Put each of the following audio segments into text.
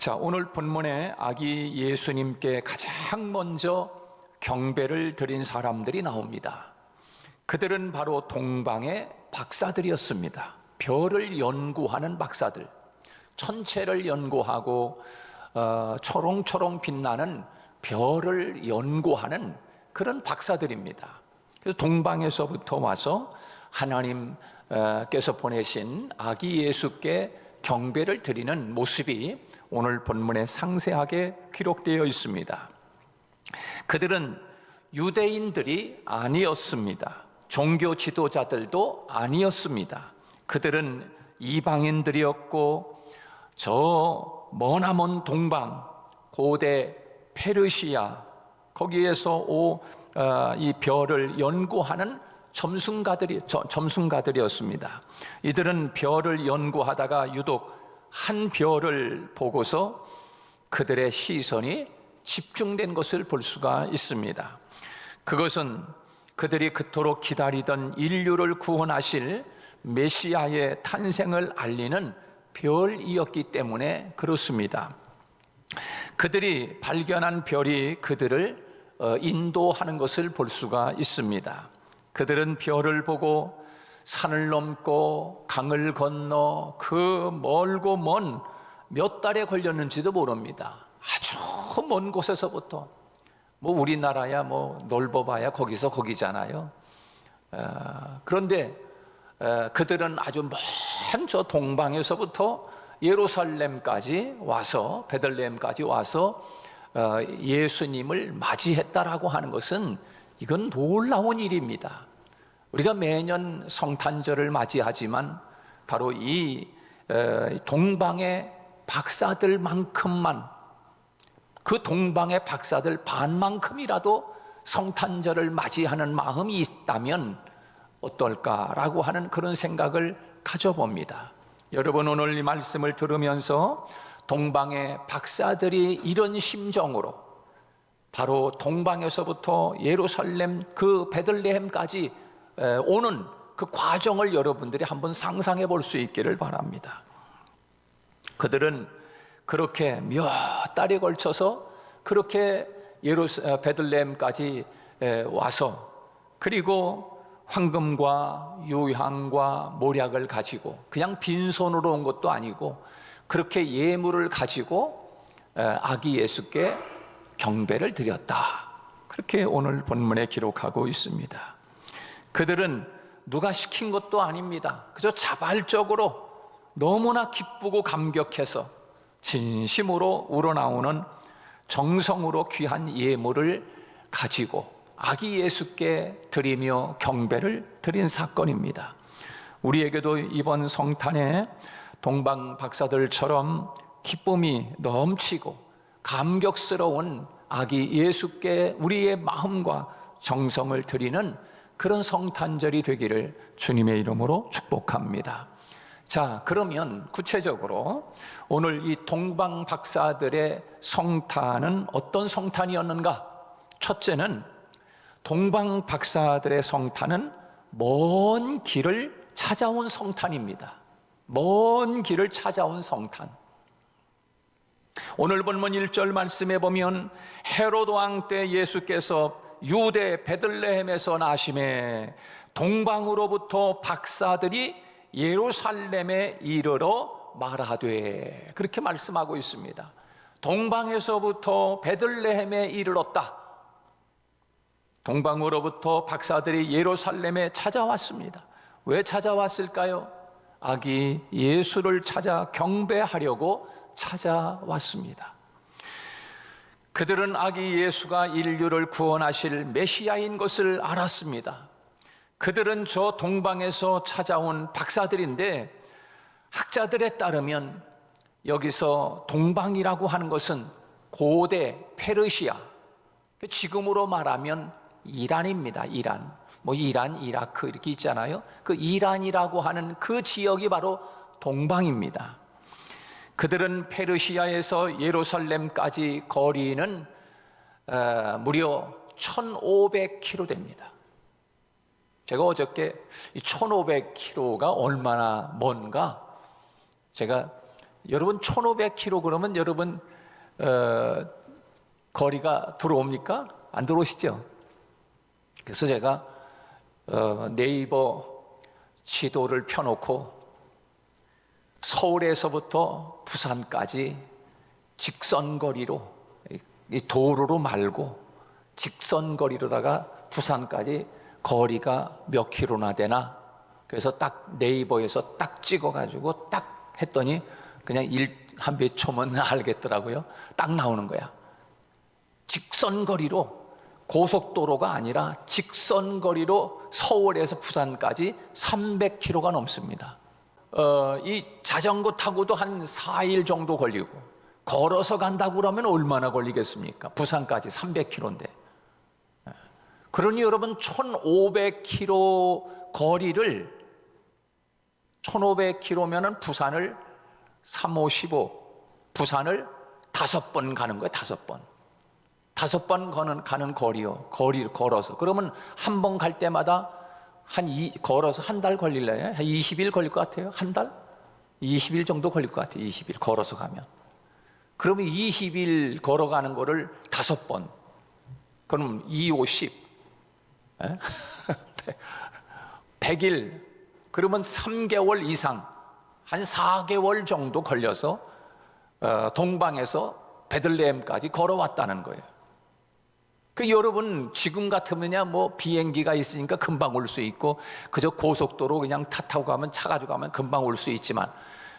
자, 오늘 본문에 아기 예수님께 가장 먼저 경배를 드린 사람들이 나옵니다. 그들은 바로 동방의 박사들이었습니다. 별을 연구하는 박사들, 천체를 연구하고 초롱초롱 빛나는 별을 연구하는 그런 박사들입니다. 그래서 동방에서부터 와서 하나님께서 보내신 아기 예수께 경배를 드리는 모습이 오늘 본문에 상세하게 기록되어 있습니다. 그들은 유대인들이 아니었습니다. 종교 지도자들도 아니었습니다. 그들은 이방인들이었고 저 머나먼 동방, 고대 페르시아, 거기에서 이 별을 연구하는 점순가들이었습니다. 이들은 별을 연구하다가 유독 한 별을 보고서 그들의 시선이 집중된 것을 볼 수가 있습니다. 그것은 그들이 그토록 기다리던 인류를 구원하실 메시아의 탄생을 알리는 별이었기 때문에 그렇습니다. 그들이 발견한 별이 그들을 인도하는 것을 볼 수가 있습니다. 그들은 별을 보고 산을 넘고 강을 건너 그 멀고 먼 몇 달에 걸렸는지도 모릅니다. 아주 먼 곳에서부터, 우리나라야 넓어봐야 거기서 거기잖아요. 그런데 그들은 아주 먼 저 동방에서부터 예루살렘까지 와서, 베들레헴까지 와서 예수님을 맞이했다라고 하는 것은 이건 놀라운 일입니다. 우리가 매년 성탄절을 맞이하지만 바로 이 동방의 박사들만큼만, 그 동방의 박사들 반만큼이라도 성탄절을 맞이하는 마음이 있다면 어떨까라고 하는 그런 생각을 가져봅니다. 여러분, 오늘 이 말씀을 들으면서 동방의 박사들이 이런 심정으로 바로 동방에서부터 예루살렘 그 베들레헴까지 오는 그 과정을 여러분들이 한번 상상해 볼 수 있기를 바랍니다. 그들은 그렇게 몇 달에 걸쳐서 그렇게 베들레헴까지 와서, 그리고 황금과 유향과 모략을 가지고 그냥 빈손으로 온 것도 아니고 그렇게 예물을 가지고 아기 예수께 경배를 드렸다. 그렇게 오늘 본문에 기록하고 있습니다. 그들은 누가 시킨 것도 아닙니다. 그저 자발적으로 너무나 기쁘고 감격해서 진심으로 우러나오는 정성으로 귀한 예물을 가지고 아기 예수께 드리며 경배를 드린 사건입니다. 우리에게도 이번 성탄에 동방 박사들처럼 기쁨이 넘치고 감격스러운 아기 예수께 우리의 마음과 정성을 드리는 그런 성탄절이 되기를 주님의 이름으로 축복합니다. 자, 그러면 구체적으로 오늘 이 동방 박사들의 성탄은 어떤 성탄이었는가? 첫째는 동방 박사들의 성탄은 먼 길을 찾아온 성탄입니다. 먼 길을 찾아온 성탄. 오늘 본문 1절 말씀에 보면 헤로드 왕 때 예수께서 유대 베들레헴에서 나심에 동방으로부터 박사들이 예루살렘에 이르러 말하되, 그렇게 말씀하고 있습니다. 동방에서부터 베들레헴에 이르렀다. 동방으로부터 박사들이 예루살렘에 찾아왔습니다. 왜 찾아왔을까요? 아기 예수를 찾아 경배하려고 찾아왔습니다. 그들은 아기 예수가 인류를 구원하실 메시아인 것을 알았습니다. 그들은 저 동방에서 찾아온 박사들인데, 학자들에 따르면 여기서 동방이라고 하는 것은 고대 페르시아, 지금으로 말하면 이란입니다. 이란, 이란, 이라크 이렇게 있잖아요. 그 이란이라고 하는 그 지역이 바로 동방입니다. 그들은 페르시아에서 예루살렘까지 거리는 무려 1500km 됩니다. 제가 어저께 이 1500km가 얼마나 먼가 제가 여러분 1500km 그러면 여러분 거리가 들어옵니까? 안 들어오시죠? 그래서 제가 네이버 지도를 펴놓고 서울에서부터 부산까지 직선거리로, 이 도로로 말고 직선거리로다가 부산까지 거리가 몇 킬로나 되나, 그래서 딱 네이버에서 딱 찍어가지고 딱 했더니 그냥 한 몇 초면 알겠더라고요. 딱 나오는 거야. 직선거리로, 고속도로가 아니라 직선거리로 서울에서 부산까지 300km가 넘습니다. 이 자전거 타고도 한 4일 정도 걸리고, 걸어서 간다고 그러면 얼마나 걸리겠습니까? 부산까지 300km인데. 그러니 여러분 1500km 거리를, 1500km면은 부산을 3, 5, 15, 부산을 5번 가는 거예요. 5번. 5번 가는 거리를 걸어서. 그러면 한 번 갈 때마다 걸어서 한 달 걸릴래요? 한 20일 걸릴 것 같아요. 한 달? 20일 정도 걸릴 것 같아요. 20일 걸어서 가면. 그러면 20일 걸어가는 거를 5번. 그럼 2, 5, 10. 100일. 그러면 3개월 이상, 한 4개월 정도 걸려서 동방에서 베들레헴까지 걸어왔다는 거예요. 그 여러분 지금 같으면야 뭐 비행기가 있으니까 금방 올 수 있고, 그저 고속도로 그냥 타 타고 가면, 차 가지고 가면 금방 올 수 있지만,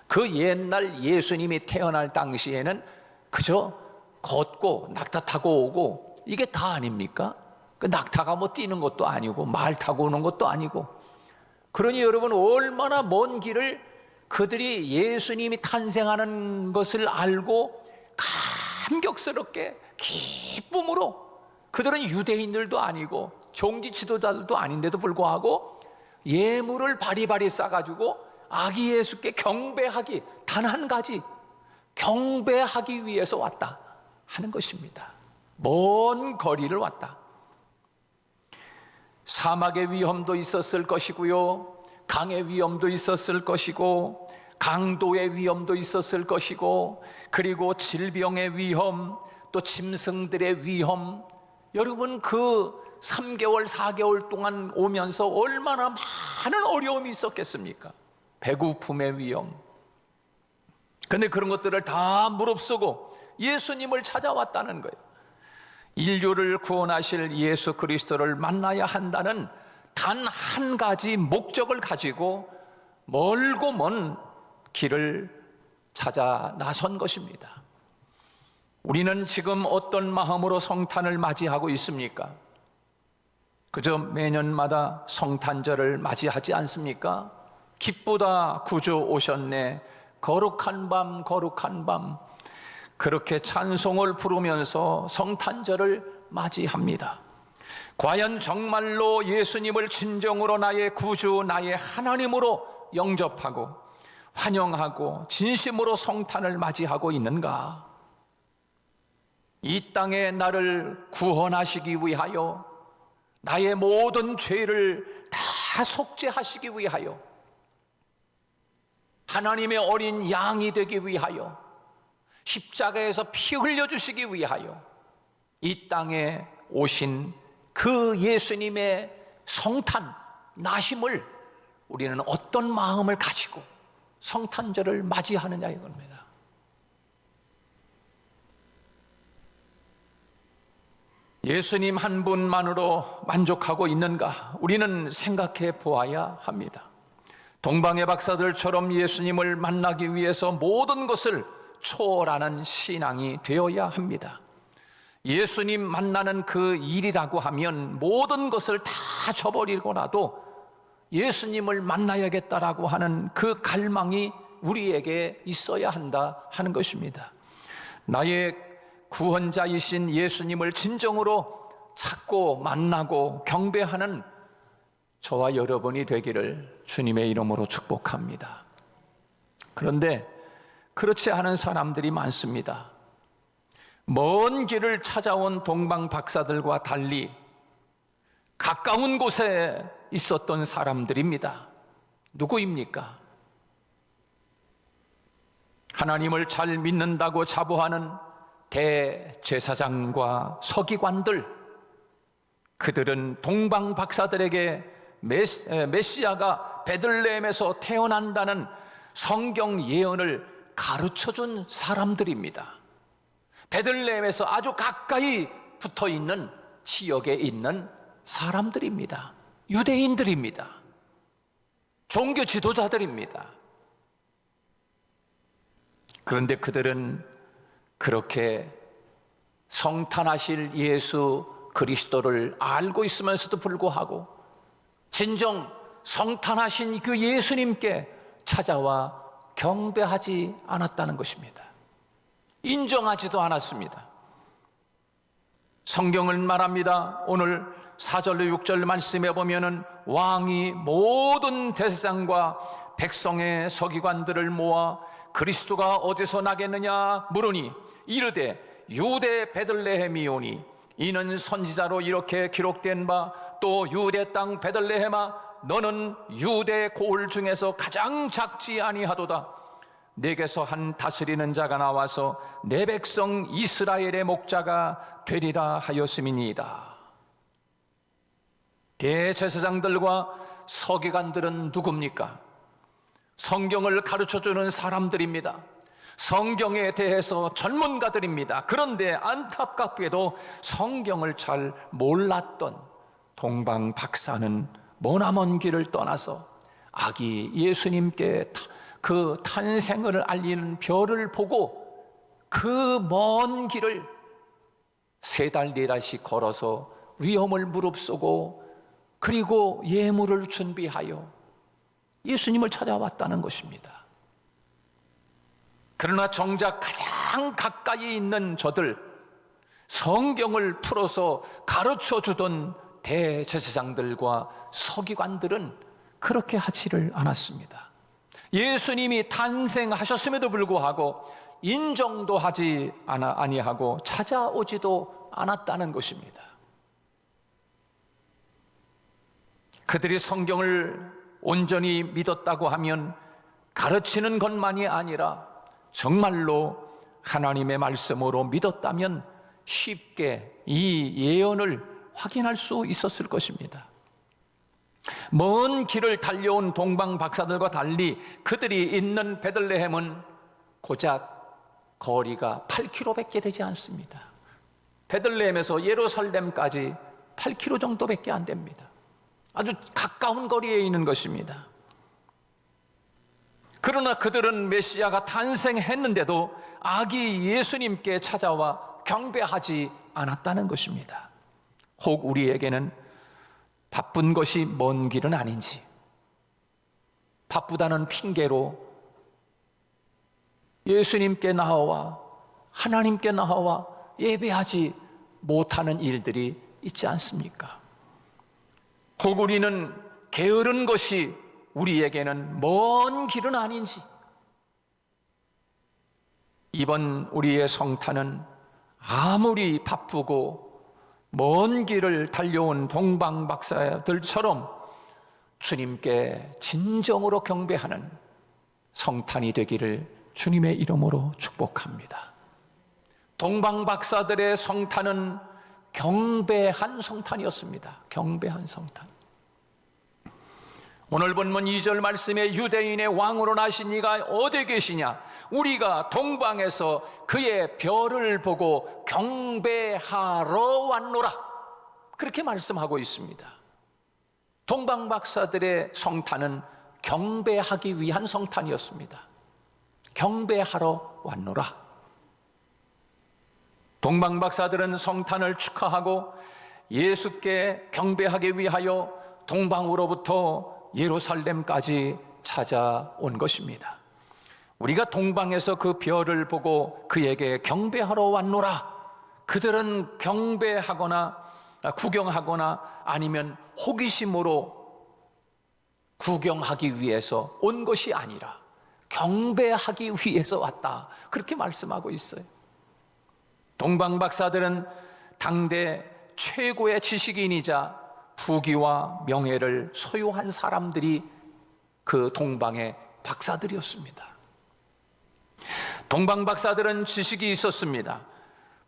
그 옛날 예수님이 태어날 당시에는 그저 걷고 낙타 타고 오고 이게 다 아닙니까? 그 낙타가 뭐 뛰는 것도 아니고 말 타고 오는 것도 아니고. 그러니 여러분 얼마나 먼 길을 그들이 예수님이 탄생하는 것을 알고 감격스럽게 기쁨으로, 그들은 유대인들도 아니고 종지 지도자들도 아닌데도 불구하고 예물을 바리바리 싸가지고 아기 예수께 경배하기, 단 한 가지, 경배하기 위해서 왔다 하는 것입니다. 먼 거리를 왔다. 사막의 위험도 있었을 것이고요, 강의 위험도 있었을 것이고, 강도의 위험도 있었을 것이고, 그리고 질병의 위험, 또 짐승들의 위험. 여러분 그 3개월 4개월 동안 오면서 얼마나 많은 어려움이 있었겠습니까? 배고픔의 위험. 그런데 그런 것들을 다 무릅쓰고 예수님을 찾아왔다는 거예요. 인류를 구원하실 예수 그리스도를 만나야 한다는 단 한 가지 목적을 가지고 멀고 먼 길을 찾아 나선 것입니다. 우리는 지금 어떤 마음으로 성탄을 맞이하고 있습니까? 그저 매년마다 성탄절을 맞이하지 않습니까? 기쁘다 구주 오셨네, 거룩한 밤 거룩한 밤, 그렇게 찬송을 부르면서 성탄절을 맞이합니다. 과연 정말로 예수님을 진정으로 나의 구주, 나의 하나님으로 영접하고 환영하고 진심으로 성탄을 맞이하고 있는가? 이 땅에 나를 구원하시기 위하여, 나의 모든 죄를 다 속죄하시기 위하여, 하나님의 어린 양이 되기 위하여, 십자가에서 피 흘려주시기 위하여 이 땅에 오신 그 예수님의 성탄, 나심을 우리는 어떤 마음을 가지고 성탄절을 맞이하느냐 이겁니다. 예수님 한 분만으로 만족하고 있는가? 우리는 생각해 보아야 합니다. 동방의 박사들처럼 예수님을 만나기 위해서 모든 것을 초월하는 신앙이 되어야 합니다. 예수님 만나는 그 일이라고 하면 모든 것을 다 저버리고라도 예수님을 만나야겠다라고 하는 그 갈망이 우리에게 있어야 한다 하는 것입니다. 나의 구원자이신 예수님을 진정으로 찾고 만나고 경배하는 저와 여러분이 되기를 주님의 이름으로 축복합니다. 그런데 그렇지 않은 사람들이 많습니다. 먼 길을 찾아온 동방 박사들과 달리 가까운 곳에 있었던 사람들입니다. 누구입니까? 하나님을 잘 믿는다고 자부하는 대제사장과 서기관들, 그들은 동방 박사들에게 메시아가 베들레헴에서 태어난다는 성경 예언을 가르쳐준 사람들입니다. 베들레헴에서 아주 가까이 붙어 있는 지역에 있는 사람들입니다. 유대인들입니다. 종교 지도자들입니다. 그런데 그들은 그렇게 성탄하실 예수 그리스도를 알고 있으면서도 불구하고 진정 성탄하신 그 예수님께 찾아와 경배하지 않았다는 것입니다. 인정하지도 않았습니다. 성경은 말합니다. 오늘 4절로 6절 말씀에 보면은 왕이 모든 대제사장과 백성의 서기관들을 모아 그리스도가 어디서 나겠느냐 물으니 이르되 유대 베들레헴이오니 이는 선지자로 이렇게 기록된 바 또 유대 땅 베들레헴아 너는 유대 고을 중에서 가장 작지 아니하도다. 내게서 한 다스리는 자가 나와서 내 백성 이스라엘의 목자가 되리라 하였음이니이다. 대제사장들과 서기관들은 누굽니까? 성경을 가르쳐주는 사람들입니다. 성경에 대해서 전문가들입니다. 그런데 안타깝게도 성경을 잘 몰랐던 동방 박사는 머나먼 길을 떠나서 아기 예수님께 그 탄생을 알리는 별을 보고 그 먼 길을 3달 4달씩 걸어서 위험을 무릅쓰고 그리고 예물을 준비하여 예수님을 찾아왔다는 것입니다. 그러나 정작 가장 가까이 있는 저들, 성경을 풀어서 가르쳐 주던 대제사장들과 서기관들은 그렇게 하지를 않았습니다. 예수님이 탄생하셨음에도 불구하고 인정도 하지 아니하고 찾아오지도 않았다는 것입니다. 그들이 성경을 온전히 믿었다고 하면 가르치는 것만이 아니라 정말로 하나님의 말씀으로 믿었다면 쉽게 이 예언을 확인할 수 있었을 것입니다. 먼 길을 달려온 동방 박사들과 달리 그들이 있는 베들레헴은 고작 거리가 8km밖에 되지 않습니다. 베들레헴에서 예루살렘까지 8km 정도밖에 안 됩니다. 아주 가까운 거리에 있는 것입니다. 그러나 그들은 메시아가 탄생했는데도 아기 예수님께 찾아와 경배하지 않았다는 것입니다. 혹 우리에게는 바쁜 것이 먼 길은 아닌지, 바쁘다는 핑계로 예수님께 나와 하나님께 나와 예배하지 못하는 일들이 있지 않습니까? 혹 우리는 게으른 것이 우리에게는 먼 길은 아닌지, 이번 우리의 성탄은 아무리 바쁘고 먼 길을 달려온 동방 박사들처럼 주님께 진정으로 경배하는 성탄이 되기를 주님의 이름으로 축복합니다. 동방 박사들의 성탄은 경배한 성탄이었습니다. 경배한 성탄. 오늘 본문 2절 말씀에 유대인의 왕으로 나신 이가 어디 계시냐? 우리가 동방에서 그의 별을 보고 경배하러 왔노라. 그렇게 말씀하고 있습니다. 동방 박사들의 성탄은 경배하기 위한 성탄이었습니다. 경배하러 왔노라. 동방 박사들은 성탄을 축하하고 예수께 경배하기 위하여 동방으로부터 예루살렘까지 찾아온 것입니다. 우리가 동방에서 그 별을 보고 그에게 경배하러 왔노라. 그들은 경배하거나 구경하거나 아니면 호기심으로 구경하기 위해서 온 것이 아니라 경배하기 위해서 왔다. 그렇게 말씀하고 있어요. 동방 박사들은 당대 최고의 지식인이자 부귀와 명예를 소유한 사람들이 그 동방의 박사들이었습니다. 동방 박사들은 지식이 있었습니다.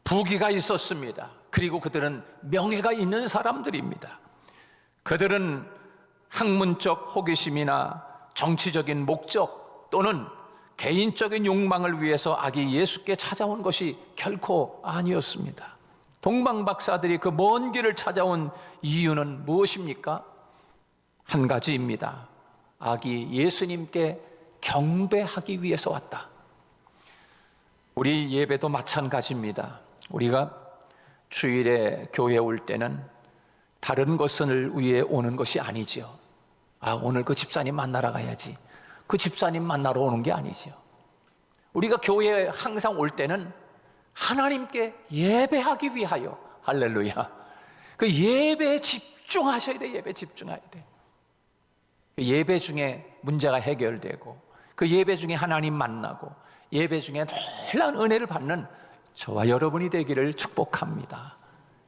부귀가 있었습니다. 그리고 그들은 명예가 있는 사람들입니다. 그들은 학문적 호기심이나 정치적인 목적 또는 개인적인 욕망을 위해서 아기 예수께 찾아온 것이 결코 아니었습니다. 동방 박사들이 그 먼 길을 찾아온 이유는 무엇입니까? 한 가지입니다. 아기 예수님께 경배하기 위해서 왔다. 우리 예배도 마찬가지입니다. 우리가 주일에 교회에 올 때는 다른 것을 위해 오는 것이 아니지요. 오늘 그 집사님 만나러 가야지. 그 집사님 만나러 오는 게 아니지요. 우리가 교회에 항상 올 때는 하나님께 예배하기 위하여, 할렐루야, 그 예배에 집중하셔야 돼. 예배에 집중해야 돼. 예배 중에 문제가 해결되고, 그 예배 중에 하나님 만나고, 예배 중에 놀라운 은혜를 받는 저와 여러분이 되기를 축복합니다.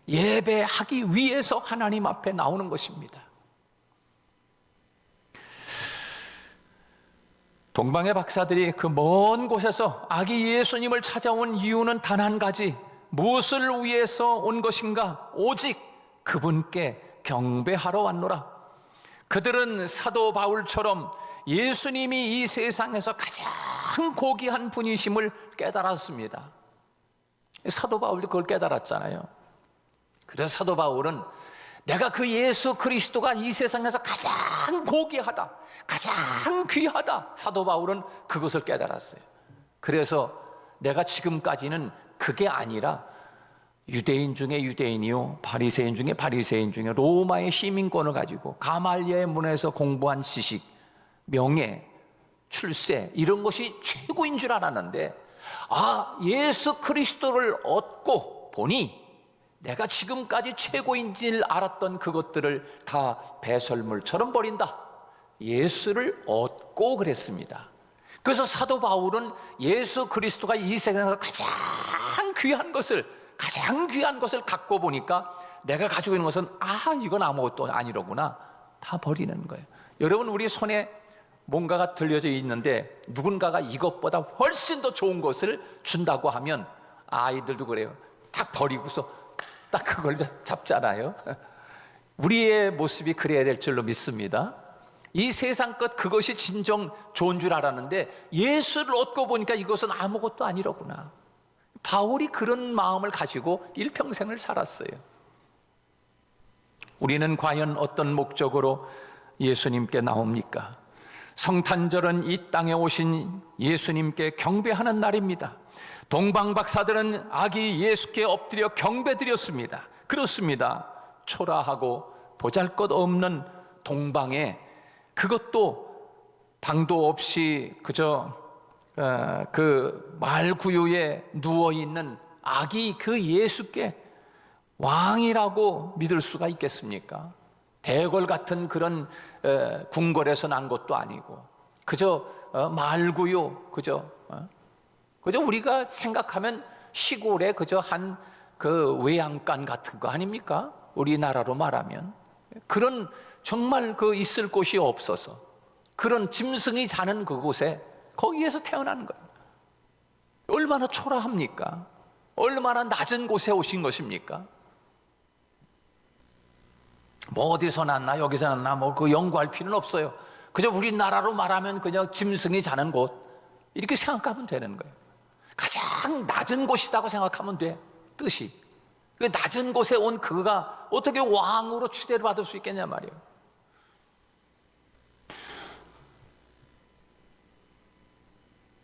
예배하기 위해서 하나님 앞에 나오는 것입니다. 동방의 박사들이 그 먼 곳에서 아기 예수님을 찾아온 이유는 단 한 가지, 무엇을 위해서 온 것인가? 오직 그분께 경배하러 왔노라. 그들은 사도 바울처럼 예수님이 이 세상에서 가장 고귀한 분이심을 깨달았습니다. 사도 바울도 그걸 깨달았잖아요. 그래서 사도 바울은 내가 그 예수 그리스도가 이 세상에서 가장 고귀하다, 가장 귀하다, 사도 바울은 그것을 깨달았어요. 그래서 내가 지금까지는 그게 아니라 유대인 중에 유대인이요, 바리새인 중에 바리새인 중에 로마의 시민권을 가지고 가말리아의 문에서 공부한 지식, 명예, 출세, 이런 것이 최고인 줄 알았는데, 예수 그리스도를 얻고 보니 내가 지금까지 최고인 줄 알았던 그것들을 다 배설물처럼 버린다. 예수를 얻고 그랬습니다. 그래서 사도 바울은 예수 그리스도가 이 세상에서 가장 귀한 것을 갖고 보니까 내가 가지고 있는 것은 이건 아무것도 아니로구나, 다 버리는 거예요. 여러분, 우리 손에 뭔가가 들려져 있는데 누군가가 이것보다 훨씬 더 좋은 것을 준다고 하면 아이들도 그래요. 딱 버리고서 딱 그걸 잡잖아요. 우리의 모습이 그래야 될 줄로 믿습니다. 이 세상 것, 그것이 진정 좋은 줄 알았는데 예수를 얻고 보니까 이것은 아무것도 아니로구나. 바울이 그런 마음을 가지고 일평생을 살았어요. 우리는 과연 어떤 목적으로 예수님께 나옵니까? 성탄절은 이 땅에 오신 예수님께 경배하는 날입니다. 동방 박사들은 아기 예수께 엎드려 경배드렸습니다. 그렇습니다. 초라하고 보잘것없는 동방에, 그것도 방도 없이 그저 그 말구유에 누워있는 아기 그 예수께 왕이라고 믿을 수가 있겠습니까? 대궐 같은 그런 궁궐에서 난 것도 아니고 그저 말구유, 그저 우리가 생각하면 시골에 그저 한 그 외양간 같은 거 아닙니까? 우리나라로 말하면 그런 정말 그 있을 곳이 없어서 그런 짐승이 자는 그곳에 거기에서 태어난 거예요. 얼마나 초라합니까? 얼마나 낮은 곳에 오신 것입니까? 뭐 어디서 났나 여기서 났나 뭐 그 연구할 필요는 없어요. 그저 우리나라로 말하면 그냥 짐승이 자는 곳, 이렇게 생각하면 되는 거예요. 가장 낮은 곳이라고 생각하면 돼. 뜻이 그 낮은 곳에 온 그가 어떻게 왕으로 추대를 받을 수 있겠냐 말이에요.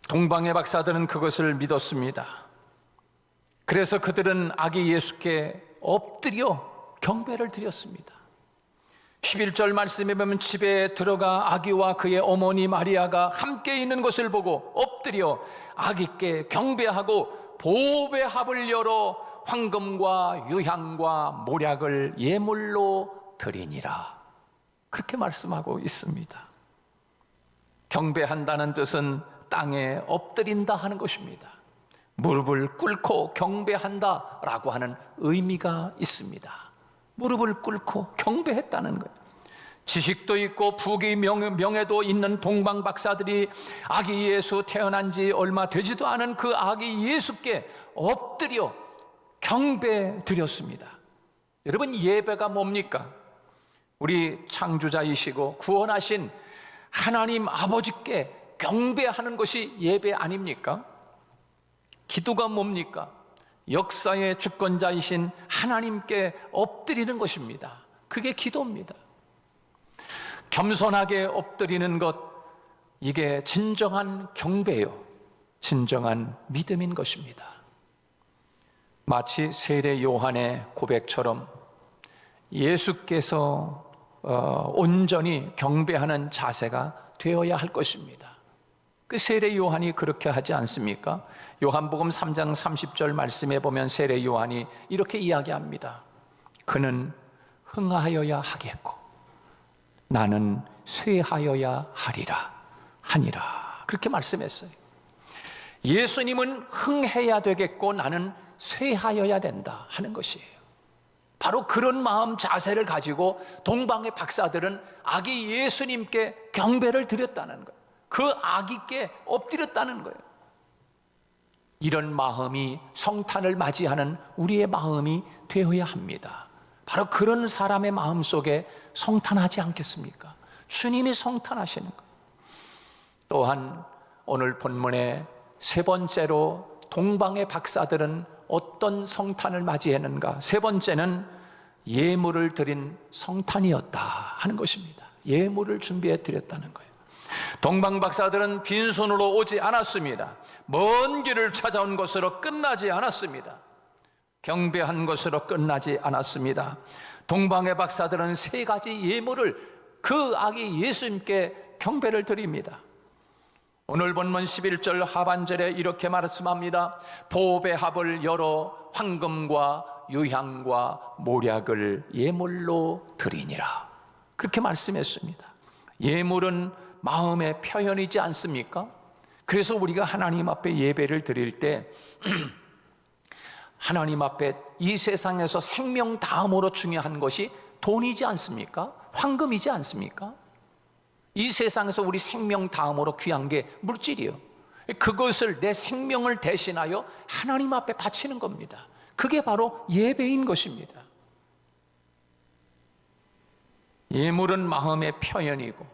동방의 박사들은 그것을 믿었습니다. 그래서 그들은 아기 예수께 엎드려 경배를 드렸습니다. 11절 말씀에 보면 집에 들어가 아기와 그의 어머니 마리아가 함께 있는 것을 보고 엎드려 아기께 경배하고 보배 합을 열어 황금과 유향과 모략을 예물로 드리니라. 그렇게 말씀하고 있습니다. 경배한다는 뜻은 땅에 엎드린다 하는 것입니다. 무릎을 꿇고 경배한다라고 하는 의미가 있습니다. 무릎을 꿇고 경배했다는 거예요. 지식도 있고 부귀 명예도 있는 동방 박사들이 아기 예수 태어난 지 얼마 되지도 않은 그 아기 예수께 엎드려 경배 드렸습니다. 여러분, 예배가 뭡니까? 우리 창조자이시고 구원하신 하나님 아버지께 경배하는 것이 예배 아닙니까? 기도가 뭡니까? 역사의 주권자이신 하나님께 엎드리는 것입니다. 그게 기도입니다. 겸손하게 엎드리는 것, 이게 진정한 경배요, 진정한 믿음인 것입니다. 마치 세례 요한의 고백처럼 예수께서 온전히 경배하는 자세가 되어야 할 것입니다. 그 세례 요한이 그렇게 하지 않습니까? 요한복음 3장 30절 말씀에 보면 세례 요한이 이렇게 이야기합니다. 그는 흥하여야 하겠고 나는 쇠하여야 하니라. 그렇게 말씀했어요. 예수님은 흥해야 되겠고 나는 쇠하여야 된다 하는 것이에요. 바로 그런 마음 자세를 가지고 동방의 박사들은 아기 예수님께 경배를 드렸다는 거예요. 그 아기께 엎드렸다는 거예요. 이런 마음이 성탄을 맞이하는 우리의 마음이 되어야 합니다. 바로 그런 사람의 마음 속에 성탄하지 않겠습니까? 주님이 성탄하시는 거예요. 또한 오늘 본문의 세 번째로 동방의 박사들은 어떤 성탄을 맞이했는가? 세 번째는 예물을 드린 성탄이었다 하는 것입니다. 예물을 준비해 드렸다는 거예요. 동방 박사들은 빈손으로 오지 않았습니다. 먼 길을 찾아온 것으로 끝나지 않았습니다. 경배한 것으로 끝나지 않았습니다. 동방의 박사들은 세 가지 예물을 그 아기 예수님께 경배를 드립니다. 오늘 본문 11절 하반절에 이렇게 말씀합니다. 보배 합을 열어 황금과 유향과 모략을 예물로 드리니라. 그렇게 말씀했습니다. 예물은 마음의 표현이지 않습니까? 그래서 우리가 하나님 앞에 예배를 드릴 때 하나님 앞에 이 세상에서 생명 다음으로 중요한 것이 돈이지 않습니까? 황금이지 않습니까? 이 세상에서 우리 생명 다음으로 귀한 게 물질이요. 그것을 내 생명을 대신하여 하나님 앞에 바치는 겁니다. 그게 바로 예배인 것입니다. 예물은 마음의 표현이고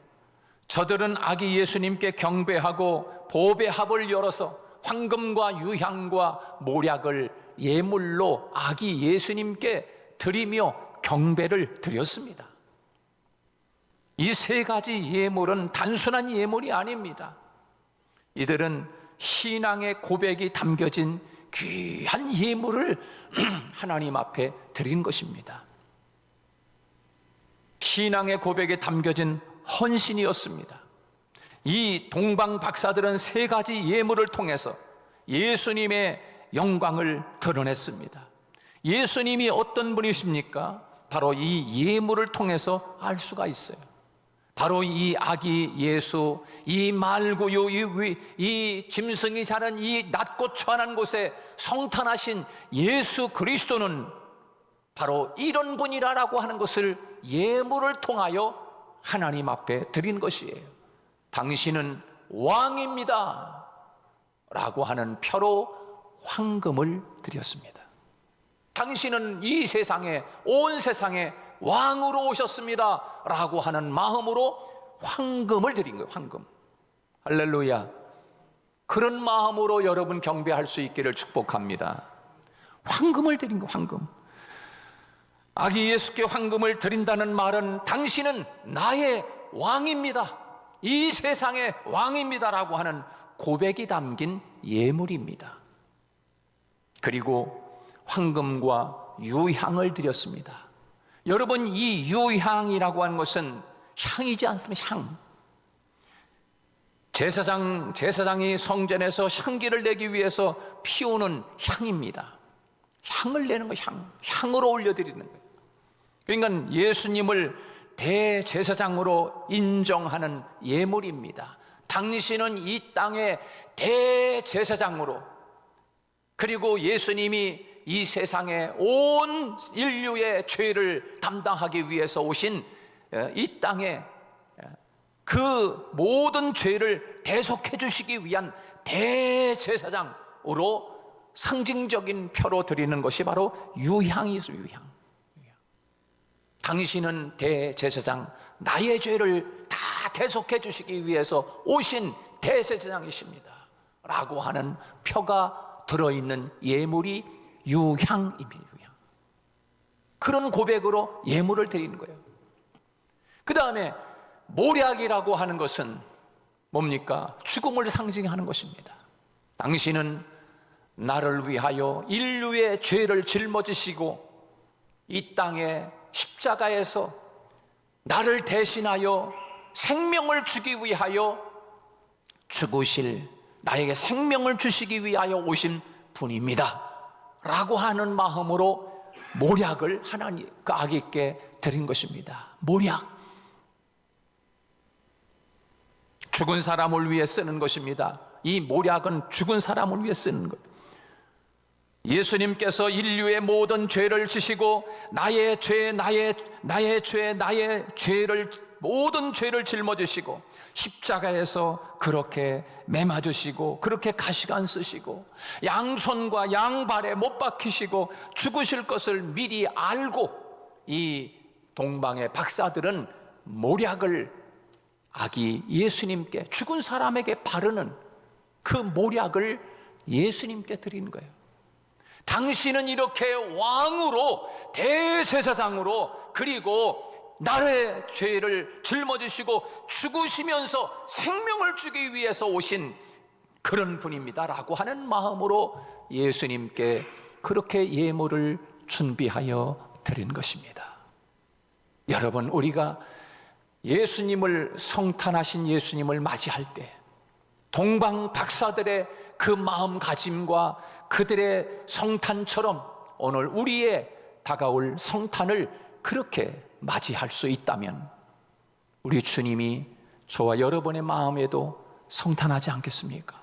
저들은 아기 예수님께 경배하고 보배합을 열어서 황금과 유향과 모략을 예물로 아기 예수님께 드리며 경배를 드렸습니다. 이 세 가지 예물은 단순한 예물이 아닙니다. 이들은 신앙의 고백이 담겨진 귀한 예물을 하나님 앞에 드린 것입니다. 신앙의 고백에 담겨진 헌신이었습니다. 이 동방 박사들은 세 가지 예물을 통해서 예수님의 영광을 드러냈습니다. 예수님이 어떤 분이십니까? 바로 이 예물을 통해서 알 수가 있어요. 바로 이 아기 예수, 이 말구유, 이 짐승이 자는 이 낮고 초안한 곳에 성탄하신 예수 그리스도는 바로 이런 분이라고 하는 것을 예물을 통하여 하나님 앞에 드린 것이에요. 당신은 왕입니다 라고 하는 표로 황금을 드렸습니다. 당신은 이 세상에, 온 세상에 왕으로 오셨습니다 라고 하는 마음으로 황금을 드린 거예요. 황금. 할렐루야. 그런 마음으로 여러분 경배할 수 있기를 축복합니다. 황금을 드린 거예요. 황금. 아기 예수께 황금을 드린다는 말은 당신은 나의 왕입니다, 이 세상의 왕입니다 라고 하는 고백이 담긴 예물입니다. 그리고 황금과 유향을 드렸습니다. 여러분, 이 유향이라고 하는 것은 향이지 않습니까? 향. 제사장이 성전에서 향기를 내기 위해서 피우는 향입니다. 향을 내는 거예요. 향으로 올려드리는 거예요. 그러니까 예수님을 대제사장으로 인정하는 예물입니다. 당신은 이 땅의 대제사장으로, 그리고 예수님이 이 세상의 온 인류의 죄를 담당하기 위해서 오신 이 땅에 그 모든 죄를 대속해 주시기 위한 대제사장으로 상징적인 표로 드리는 것이 바로 유향이죠. 유향. 당신은 대제사장, 나의 죄를 다 대속해 주시기 위해서 오신 대제사장이십니다 라고 하는 표가 들어있는 예물이 유향입니다. 유향. 그런 고백으로 예물을 드리는 거예요. 그 다음에 모략이라고 하는 것은 뭡니까? 죽음을 상징하는 것입니다. 당신은 나를 위하여 인류의 죄를 짊어지시고 이 땅에 십자가에서 나를 대신하여 생명을 주기 위하여 죽으실, 나에게 생명을 주시기 위하여 오신 분입니다 라고 하는 마음으로 모략을 하나님, 그 아기께 드린 것입니다. 모략, 죽은 사람을 위해 쓰는 것입니다. 이 모략은 죽은 사람을 위해 쓰는 거예요. 예수님께서 인류의 모든 죄를 지시고 나의 죄를 모든 죄를 짊어지시고 십자가에서 그렇게 매맞으시고 그렇게 가시관 쓰시고 양손과 양발에 못 박히시고 죽으실 것을 미리 알고 이 동방의 박사들은 모략을 아기 예수님께, 죽은 사람에게 바르는 그 모략을 예수님께 드리는 거예요. 당신은 이렇게 왕으로, 대제사장으로, 그리고 나의 죄를 짊어지시고 죽으시면서 생명을 주기 위해서 오신 그런 분입니다 라고 하는 마음으로 예수님께 그렇게 예물을 준비하여 드린 것입니다. 여러분, 우리가 예수님을, 성탄하신 예수님을 맞이할 때 동방 박사들의 그 마음가짐과 그들의 성탄처럼 오늘 우리의 다가올 성탄을 그렇게 맞이할 수 있다면 우리 주님이 저와 여러분의 마음에도 성탄하지 않겠습니까?